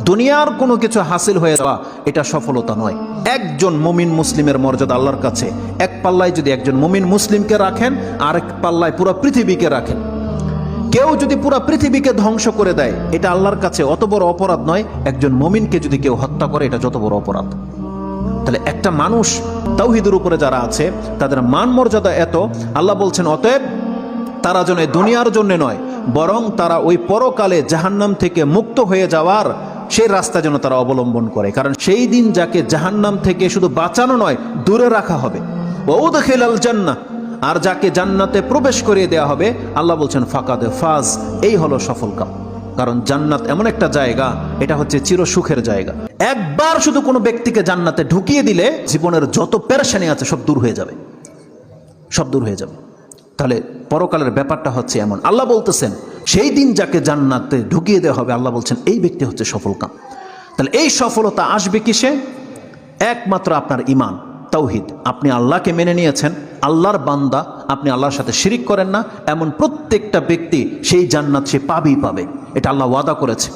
দুনিয়ার কোনো কিছু হাসিল হয়ে যাওয়া এটা সফলতা নয়। একজন মুমিন মুসলিমের মর্যাদা আল্লাহর কাছে এক পাল্লায় যদি একজন মুমিন মুসলিমকে রাখেন, আরেক পাল্লায় পুরো পৃথিবীকে রাখেন। কেউ যদি পুরো পৃথিবীকে ধ্বংস করে দেয়, এটা আল্লাহর কাছে অত বড় অপরাধ নয়। একজন মুমিনকে যদি কেউ হত্যা করে, এটা যত বড় অপরাধ। তাহলে একটা মানুষ তাওহীদের উপরে যারা আছে তাদের মান মর্যাদা এত, আল্লাহ বলছেন অতএব তারা যেন দুনিয়ার জন্য নয়, বরং তারা ওই পরকালে জাহান্নাম থেকে মুক্ত হয়ে যাওয়ার সেই রাস্তা যেন তারা অবলম্বন করে। কারণ সেই দিন যাকে জাহান্নাম থেকে শুধু বাঁচানো নয়, দূরে রাখা হবে। ওয়াউদখিলাল জান্নাহ, আর যাকে জান্নাতে প্রবেশ করিয়ে দেওয়া হবে, আল্লাহ বলছেন ফাকাদ ফাজ, এই হলো সফল কাম। কারণ জান্নাত এমন একটা জায়গা, এটা হচ্ছে চির সুখের জায়গা। একবার শুধু কোনো ব্যক্তিকে জান্নাতে ঢুকিয়ে দিলে জীবনের যত পেরেশানি আছে সব দূর হয়ে যাবে, সব দূর হয়ে যাবে। তাহলে পরকালের ব্যাপারটা হচ্ছে এমন। আল্লাহ বলতেছেন সেই দিন যাকে জান্নাতে ঢুকিয়ে দেওয়া হবে, আল্লাহ বলছেন এই ব্যক্তি হচ্ছে সফল কাম। তাহলে এই সফলতা আসবে কিসে? একমাত্র আপনার ঈমান, তাওহীদ। আপনি আল্লাহকে মেনে নিয়েছেন, আল্লাহর বান্দা, আপনি আল্লাহর সাথে শিরিক করেন না, এমন প্রত্যেকটা ব্যক্তি সেই জান্নাত সে পাবেই পাবে। এটা আল্লাহ ওয়াদা করেছে।